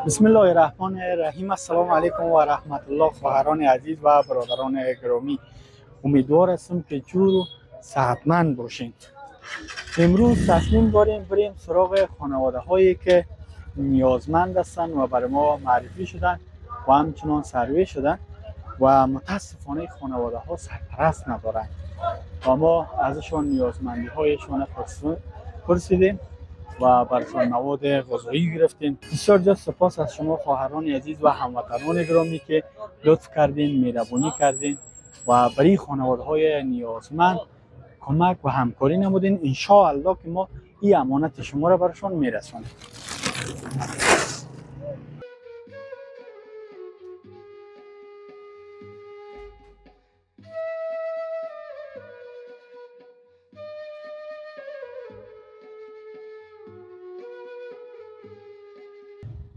بسم الله الرحمن الرحیم. السلام علیکم و رحمت الله. خواهران عزیز و برادران گرامی، امیدوار هستم که جور و صحتمند باشین. امروز تصمیم داریم بریم سراغ خانواده هایی که نیازمند هستند و برای ما معرفی شدن و همچنان سروی شدن و متاسفانه خانواده ها سرپرست ندارند و ما ازشان نیازمندی هایشان پرسیدیم و برشان مواد غذایی گرفتیم. بسیار جا سپاس از شما خواهران عزیز و هموطنان گرامی که لطف کردین، مهربانی کردین و برای خانواده های نیازمند کمک و همکاری نمودین. ان شاء الله که ما این امانت شما را برشان میرسونیم.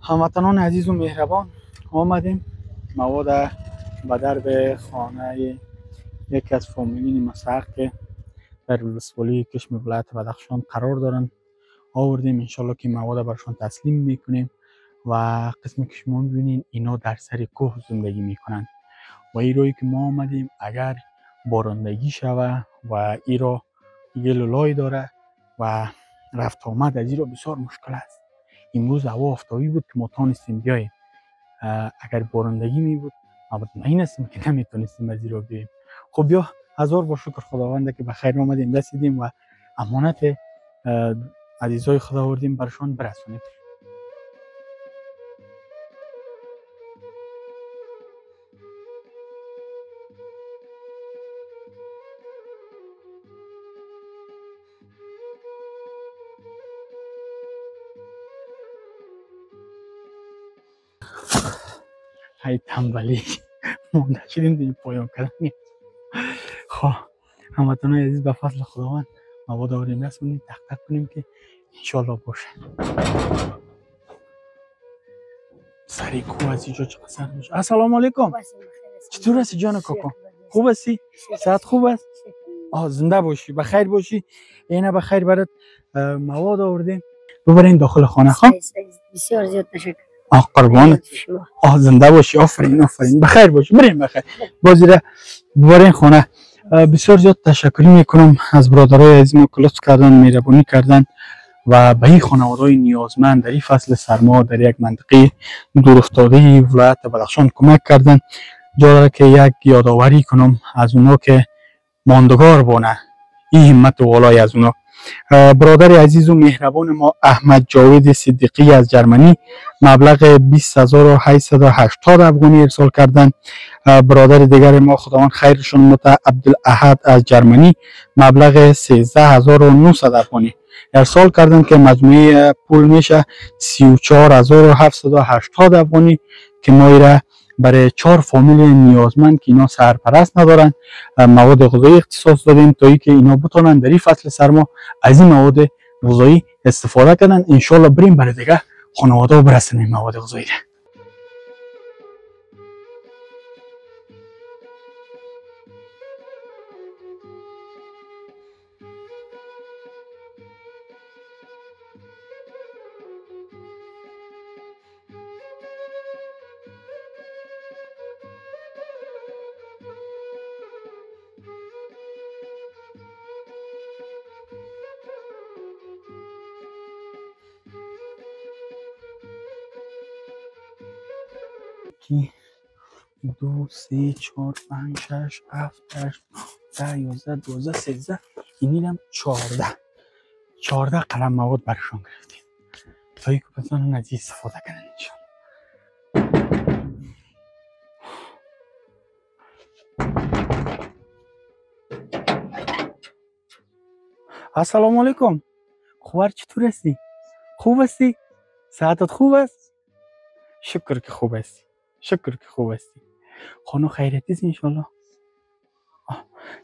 هموطنان عزیز و مهربان، آمدیم مواد به درب خانه یکی از فامیلین مسحق که در ولسوالی کشم ولایت بدخشان قرار دارن آوردیم. انشالله که مواد برشان تسلیم میکنیم و قسمی که شما میبینین اینا در سر کوه زندگی میکنن و این روی که ما آمدیم اگر بارندگی شوه و این را گل و لای داره و رفت آمد از این را بسیار مشکل است. امروز هوا آفتابی بود که ما تانستیم بیاییم. اگر بارندگی می بود مطمئن هستم که نمیتونستیم از این را بیاییم. خب بیا، هزار با شکر خداونده که بخیر آمدیم رسیدیم و امانت عزیزای خدا آوردیم برشان برسونیم. های تنبلی مونده شدیم دیگه پایان کردن. خب هموطنان عزیز به فضل خداوند مواد آوردیم رسونیم، تق تق کنیم که انشالله باشه. سری کو از اینجا چقدر سر میشه. السلام علیکم. چطور هستی جان کاکا؟ خوب هستی؟ صحت خوب است؟ زنده باشی، بخیر باشی. اینه بخیر برات مواد آوردیم ببرین داخل خانه. خب بسیار زیاد تشکر. قربانت. زنده باشی. آفرین آفرین. بخیر باشی. بریم بخیر. بازی را ببرین خانه. بسیار زیاد تشکر میکنم از برادرای عزیز ما که لطف کردن، مهربانی کردن و به این خانواده‌های نیازمند در این فصل سرما در یک منطقه دور افتاده ولایت بدخشان کمک کردن. جا داره که یک یادآوری کنم از اونا که ماندگار بونه این همت والای از اونا. برادر عزیز و مهربان ما احمد جاوید صدیقی از جرمنی مبلغ 20880 افغانی ارسال کردند. برادر دیگر ما خداوند خیرشون مت عبدالاحد از جرمنی مبلغ 13900 افغانی ارسال کردند که مجموعه پول میشه 34780 افغانی که ما را برای 4 فامیل نیازمند که اینا سرپرست ندارن مواد غذایی اختصاص دادیم تا اینکه اینا بتونن در این فصل سرما از این مواد غذایی استفاده کنن. ان شاء الله بریم برای دیگه خانواده برسونیم مواد غذایی را. یکی 2 3 4 5 6 7 8 9 10 11 12 13 اینیلم 14 قلم مواد برشان گرفتیم تا یک بتونن از این استفاده کنن انشاءالله. السلام علیکم. خوبر چطور هستی؟ خوب هستی؟ صحتت خوب است؟ شکر که خوب هستی. شکر که خوب هستی. خانو خیرتی است انشالله.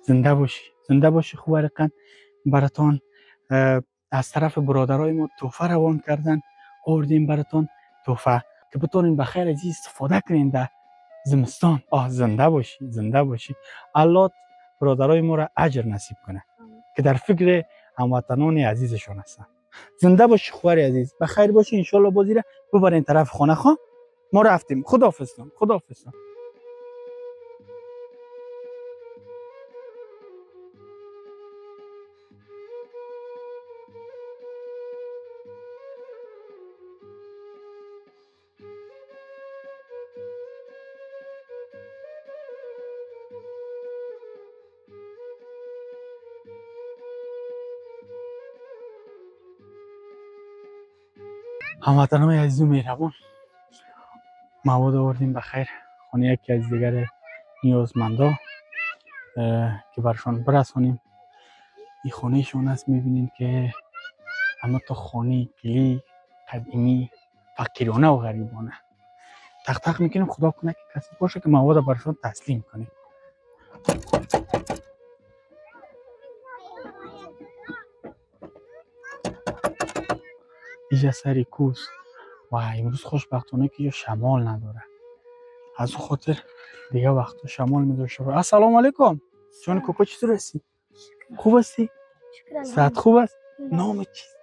زنده باشی. زنده باشی. خوب رقم براتان از طرف برادرای ما تحفه روان کردن آوردیم براتان تحفه که بتونین بخیر از این استفاده کنین در زمستان. زنده باشی. زنده باشی. الله برادرای ما را اجر نصیب کنه که در فکر هموطنان عزیزشان هستن. زنده باشی خواری عزیز، بخیر باشی. انشالله بازی را ببرین طرف خانه. خو ما رفتیم. خداحافظ. خداحافظ. هموطنان عزیز و مهربان، مواد آوردیم بخیر خانه یکی از دیگر نیازمندا که برشان برسانیم. این خانه شون است. میبینید که اما تو خانه گلی قدیمی فقیرانه و غریبانه. تق تق میکنیم خدا کنه که کسی باشه که مواد برشان تسلیم کنیم. اینجا سری کوس و امروز خوشبختانه که شمال نداره، از اون خاطر دیگه وقتا شمال میدوشه. السلام علیکم جان کوکو، چطور هستی؟ خوب هستی؟ صحت خوب است؟ نام چیست؟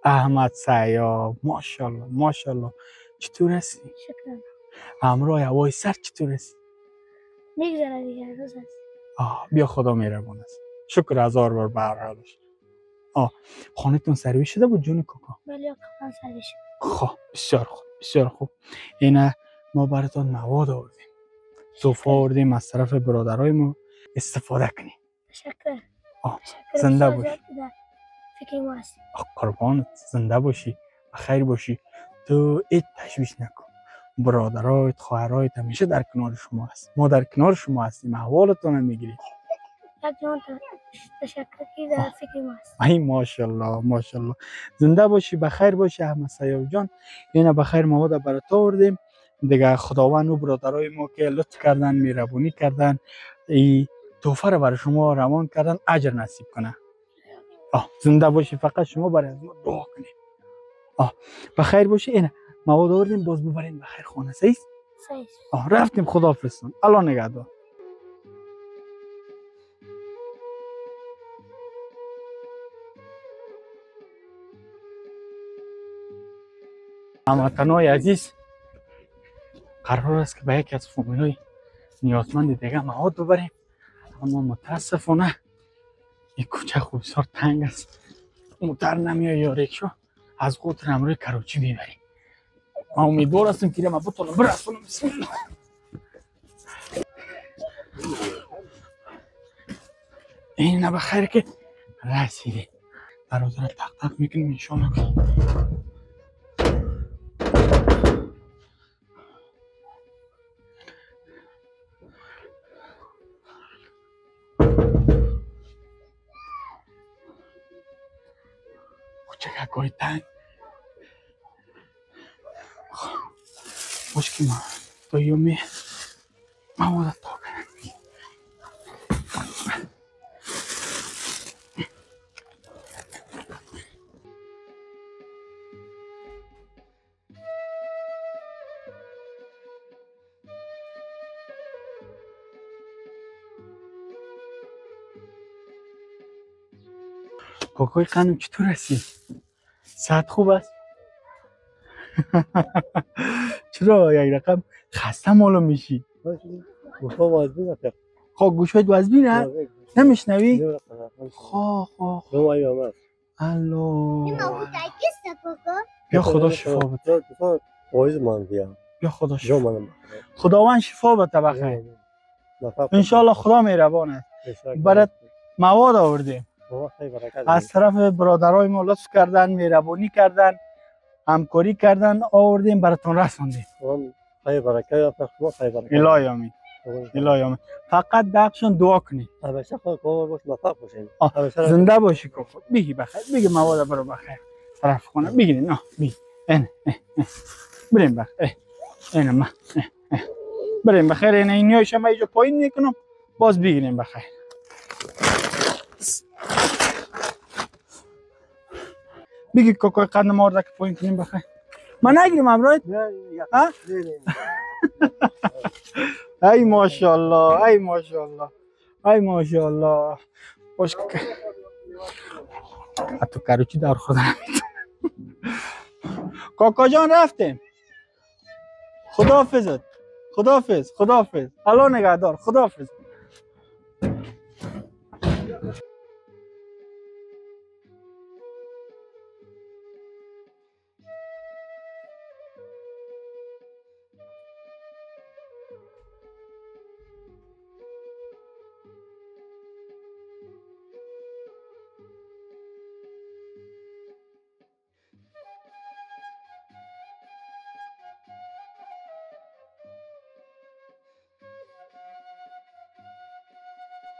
احمد سیار. ماشاءالله ماشاءالله. چطور هستی؟ شکرا. امروز هوای سر چطور هستی؟ میگذره دیگه، روز است. بیا خدا مهربان است. شکر هزار بار به هر حالش. خانه‌تون سرویس شده بود جون کوکو؟ بله کاملا سرویس شده. خب بسیار خوب بسیار خوب. اینا ما براتون مواد آوردیم. سوفا آوردیم از طرف برادرای ما، استفاده کنیم. تشکر. زنده باشی. فکر ما هستی. قربانت. زنده باشی، بخیر باشی. تو هیچ تشویش نکن. برادرایت، خواهرایت همیشه در کنار شما هست. ما در کنار شما هستیم، احوالتون رو میگیریم. یک جان تشکر که در فکر ما هست. ای ماشاءالله ماشاءالله. زنده باشی، بخیر باشی احمد سیار جان. اینا بخیر مواد برات آوردیم دیگه. خداوند و برادرای ما که لطف کردن، مهربونی کردن، این تحفه رو برای شما روان کردن، اجر نصیب کنه. زنده باشی، فقط شما برای ما دعا کنید. بخیر باشی. اینا مواد آوردیم، باز ببرین بخیر خانه. صحیح؟ رفتیم. خداحافظ. الله نگهدار. هموطنای عزیز، قرار است که به یکی از فامیلای نیازمند دیگه مواد ببریم، اما متاسفانه این کوچه خوب بسیار تنگ است، موتر نمیاد یا ریکشا. از خاطر امروز کراچی میبریم. ما امیدوار هستیم که ما بتونم برسونم. بسم الله. این نه بخیر که رسیده. برادر تق تق میکنیم انشالله که کوچه گاهی تنگ باش که ما دویومی مواد تا کنم. کوکوی خانم چطور هستی؟ صحت خوب است؟ چرا یک رقم خسته معلوم میشی؟ گوشا وازبین است. خب گوشایت وزبینه؟ نمیشنوی؟ خواه دومایی آمد. الله. بیا خدا شفا بده. پاییز من بیا. بیا خدا شفا. منم. خداوند شفا بده بخیر. انشالله خدا مهربان است. برات مواد آوردیم. از طرف برادرای ما لطف کردن، مهربانی کردن، همکاری کردن، آوردیم براتون رسوندیم. خیر برکت یافت. شما خیر برکت. الهی آمین. الهی آمین. فقط دقشون دعا کنید. همیشه خود کامل باش، موفق باشین. زنده باشی کوکو. بگی بخیر. بگی مواد برو بخیر. طرف خونه بگیرین. نه بگی. بریم بخیر. اینا ما. بریم بخیر. این نیایش ما اینجا پایین میکنم. باز بگیریم بخیر. بگی کوکو قدم ما رو که پایین کنیم بخیر. من نگیرم امروز. ها؟ ای ماشاءالله، ای ماشاءالله، ای ماشاءالله. باش که حتی کروچی دار خوردن کاکا جان رفتیم. خداحافظت. خداحافظ. خداحافظ. الله نگهدار. خداحافظ.